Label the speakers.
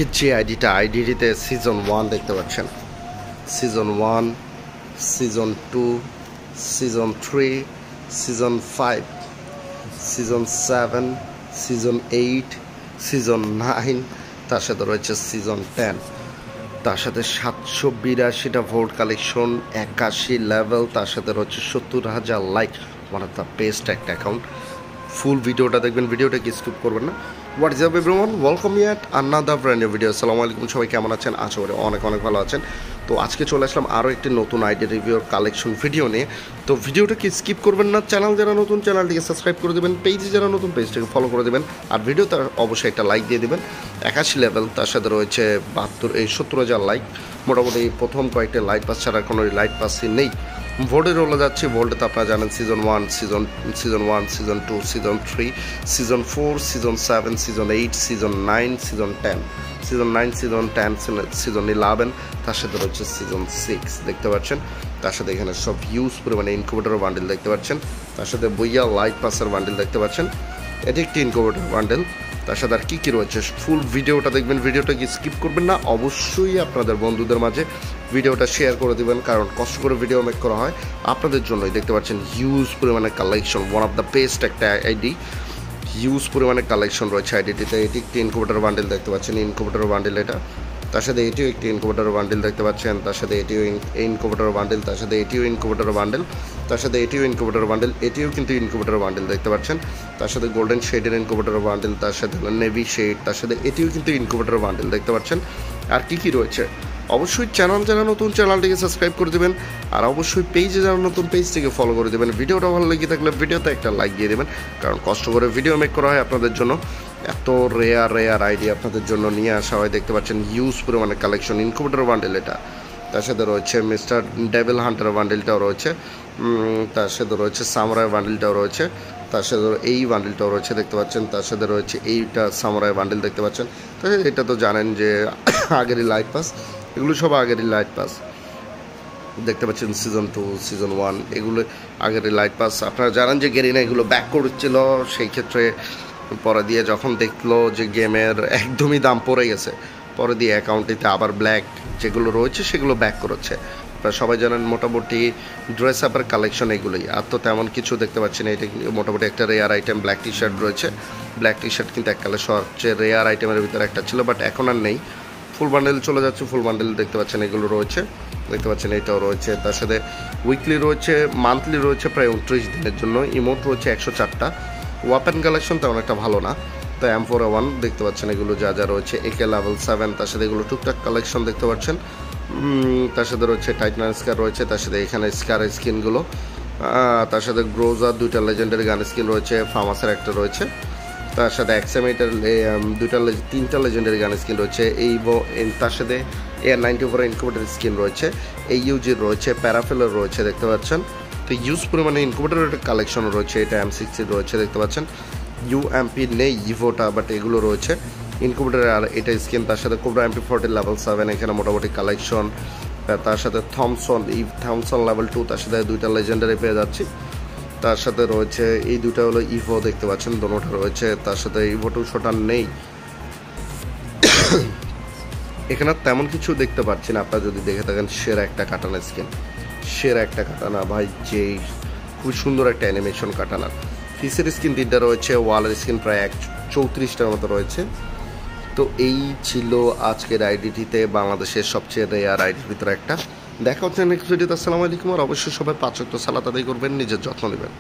Speaker 1: আজকের যে আইডিটিতে সিজন 1 দেখতে পাচ্ছেন, season 1, season 2, season 3, season 5, season 7, season 8, season 9, তার সাথে রয়েছে সিজন 10, তার সাথে 782টা ভোট কালেকশন, 81 লেভেল, তার সাথে রয়েছে 70,000 like. One of the best একটা অ্যাকাউন্ট। ফুল ভিডিওটা দেখবেন, ভিডিওটাকে স্কিপ করবেন না। What is up everyone, welcome yacht another brand new video. আসসালামু আলাইকুম, সবাই কেমন আছেন? আশা করি অনেক ভালো আছেন। তো আজকে চলে আসলাম আরও একটি নতুন আইডি রিভিউর কালেকশন ভিডিও নিয়ে। তো ভিডিওটাকে স্কিপ করবেন না। চ্যানেল যারা নতুন, চ্যানেলটিকে সাবস্ক্রাইব করে দেবেন। পেজে যারা নতুন, পেজটাকে ফলো করে দেবেন। আর ভিডিওতে অবশ্যই একটা লাইক দিয়ে দেবেন। 81 লেভেল, তার সাথে রয়েছে 70,000 লাইক। মোটামুটি প্রথম কয়েকটা লাইট পাস ছাড়া কোনো লাইট পাসই নেই। ভোল্টে রোলা যাচ্ছে। ভোল্টে তো আপনারা জানেন season 1, season 2, season 3, season 4, season 7, season 8, season 9, season 10, season 9, season 10, season 11, তার সাথে রয়েছে সিজন 6 দেখতে পাচ্ছেন। তার সাথে এখানে সব ইউজ পরিমাণে ইনকিউবেটর বান্ডেল দেখতে পাচ্ছেন। তার সাথে বইয়া লাইট পাসের বান্ডেল দেখতে পাচ্ছেন। এটি একটি ইনকিউবেটর বান্ডেল। তার সাথে আর কী রয়েছে ফুল ভিডিওটা দেখবেন, ভিডিওটাকে স্কিপ করবেন না। অবশ্যই আপনাদের বন্ধুদের মাঝে ভিডিওটা শেয়ার করে দেবেন, কারণ কষ্ট করে ভিডিও মেক করা হয় আপনাদের জন্যই। দেখতে পাচ্ছেন হিউজ পরিমাণে collection, one of the best একটা আইডি। হিউজ পরিমাণে কালেকশন রয়েছে আইডিটিতে। এটি একটি ইনকিউবেটর বান্ডেল দেখতে পাচ্ছেন, ইনকিউবেটর বান্ডেল এটা। তার সাথে এটিও একটি ইনকিউবেটর বান্ডেল দেখতে পাচ্ছেন। তার সাথে এটিও ইনকিউবেটর বান্ডেল, তার সাথে এটিও ইনকিউবেটর বান্ডেল, তার সাথে এটিও ইনকিউবেটর বান্ডেল, এটিও কিন্তু ইনকিউবেটর বান্ডেল দেখতে পাচ্ছেন। তার সাথে গোল্ডেন শেডের ইনকিউবেটর বান্ডেল, তার সাথে নেভি শেড, তার সাথে এটিও কিন্তু ইনকিউবেটর বান্ডেল দেখতে পাচ্ছেন। আর কী রয়েছে, অবশ্যই চ্যানেল যারা নতুন, চ্যানেলটিকে সাবস্ক্রাইব করে দেবেন। আর অবশ্যই পেজে যারা নতুন, পেজটিকে ফলো করে দেবেন। ভিডিওটা ভালো লেগে থাকলে ভিডিওতে একটা লাইক দিয়ে দেবেন, কারণ কষ্ট করে ভিডিও মেক করা হয় আপনাদের জন্য। এত রেয়ার আইডি আপনাদের জন্য নিয়ে আসা হয়। দেখতে পাচ্ছেন হিউজ পরিমাণে কালেকশন, ইনকিউবেটর বান্ডেল এটা। তার সাথে রয়েছে মিস্টার ডেভিল হান্টার বান্ডেলটাও রয়েছে। তার সাথে রয়েছে সামুরাই বান্ডেলটাও রয়েছে। তার সাথে এই বান্ডেলটাও রয়েছে দেখতে পাচ্ছেন। তার সাথে রয়েছে এইটা সামুরাই বান্ডেল দেখতে পাচ্ছেন। তাহলে এটা তো জানেন যে আগেরই লাইট পাস, এগুলো সব আগেরই লাইট পাস দেখতে পাচ্ছেন। সিজন 2, সিজন 1 এগুলো আগেরই লাইট পাস। আপনারা জানেন যে গেরিনা এগুলো ব্যাক করছিল, সেই ক্ষেত্রে পরে দিয়ে যখন দেখলো যে গেমের একদমই দাম পড়ে গেছে, পরে দিয়ে অ্যাকাউন্টটিতে আবার ব্ল্যাক যেগুলো রয়েছে সেগুলো ব্যাক করেছে। আপনারা সবাই জানেন মোটামুটি ড্রেস আপের কালেকশন এগুলোই। আর তো তেমন কিছু দেখতে পাচ্ছি না। এটা মোটামুটি একটা rare item, black T shirt রয়েছে। ব্ল্যাক টি শার্ট কিন্তু এককালে সবচেয়ে রেয়ার আইটেমের ভিতরে একটা ছিল, বাট এখন আর নেই। ফুল বান্ডেল চলে যাচ্ছে। ফুল বান্ডেল দেখতে পাচ্ছেন, এগুলো রয়েছে দেখতে পাচ্ছেন, এটাও রয়েছে। তার সাথে উইকলি রয়েছে, মান্থলি রয়েছে প্রায় 29 দিনের জন্য। ইমোট রয়েছে 104টা। ওয়াপেন কালেকশন তেমন একটা ভালো না। তো M4A1 দেখতে পাচ্ছেন, এগুলো যা রয়েছে। একে লেভেল 7, তার সাথে এগুলো টুকটাক কালেকশন দেখতে পাচ্ছেন। তার সাথে রয়েছে টাইটান স্কার রয়েছে। তার সাথে এখানে স্কার স্কিনগুলো, তার সাথে গ্রোজার 2টা লেজেন্ডারি গান স্কিন রয়েছে। ফার্মাসের একটা রয়েছে। তার সাথে এক্সামেটার 3টা লেজেন্ডারি গান স্কিন রয়েছে। তার সাথে AR-94 ইনকিউবেটর স্কিন রয়েছে। AUG রয়েছে, প্যারাফেলার রয়েছে দেখতে পাচ্ছেন। তো ইউজ পরিমাণে ইনকিউবেটরের একটা রয়েছে। এটা M60 রয়েছে দেখতে পাচ্ছেন। UMP নেই ইভোটা, বাট এগুলো রয়েছে ইনকিউবেটর। আর এটা স্কিন। তার সাথে কোবরা MP40 লেভেল 7, এখানে মোটামুটি কালেকশন। তার সাথে থমসন লেভেল 2, তার সাথে 2টা লেজেন্ডারি পেয়ে যাচ্ছি। তার সাথে রয়েছে এই দুটা হলো ইভো দেখতে পাচ্ছেন, দোনোটা রয়েছে। তার সাথে ইভো 200টা নেই। এখানে তেমন কিছু দেখতে পাচ্ছি না। আপনারা যদি দেখে থাকেন, সেরা একটা কাটানা স্কিন, সেরা একটা কাটানা ভাই, যে খুব সুন্দর একটা অ্যানিমেশন কাটানা। ফিসের স্কিন 3টা রয়েছে, ওয়ালের স্কিন প্রায় 34টার মতো রয়েছে। তো এই ছিল আজকের আইডিটিতে বাংলাদেশের সবচেয়ে রেয়ার আইডির ভিতরে একটা। দেখা হচ্ছে নেক্সট ভিডিওতে। আসসালামু আলাইকুম। আর অবশ্যই সবাই 5 ওয়াক্ত সালাত আদায় করবেন, নিজের যত্ন নেবেন।